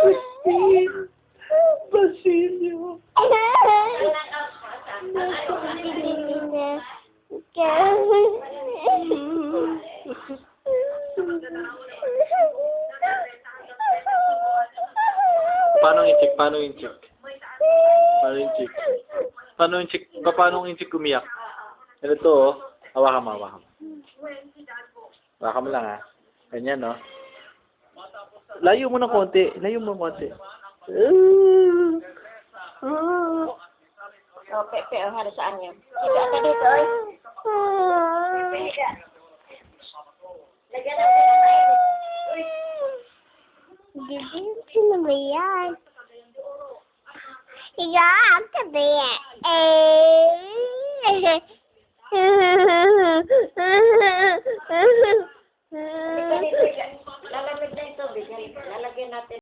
Christine! Basilio! Paano yung chick? Paano yung chick? Paano yung chick? Paano yung chick? Paano yung chick umiyak? Ito oh. Hawakan mo, hawakan mo. Hawakan mo lang ha. Ganyan no. Layo mo ng konti. Layo mo ng konti. Oh, Pepe, oh, harus saan yun? Higa ka dito, oy. Pepe, higa. Lagyan natin ng mainit. Uy. Sino ba yan? Higa ka ba yan? Lalamig na yung tubig. Lalagyan natin.